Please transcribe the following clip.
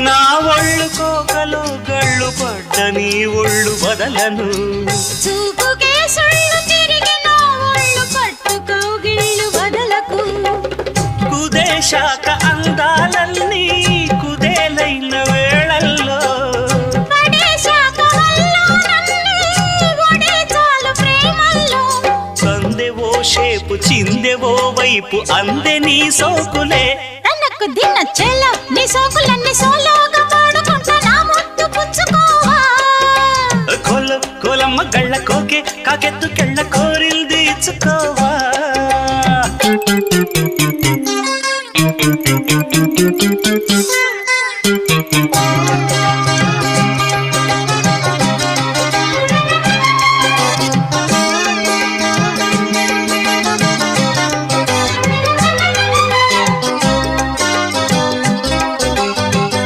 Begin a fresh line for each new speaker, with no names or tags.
నా ఒళ్ళు కోకలో గళ్ళు పడ్డ నీ ఒళ్ళు వదలను
చూపుకే సుళ్ళు తిరిగి నా ఒళ్ళు పట్టుకో గిళ్ళు వదలకు
కుదేశాక అందాలన్నీ కుదేలైన వేళల్లో
పడేశాక హల్లోనన్నీ ఒడే చాలు ప్రేమల్లో
సందెవో షేపు చిందెవో వైపు అందే నీ సోకులే
తనకు దిన చెల్ల నీ సోకులన్నీ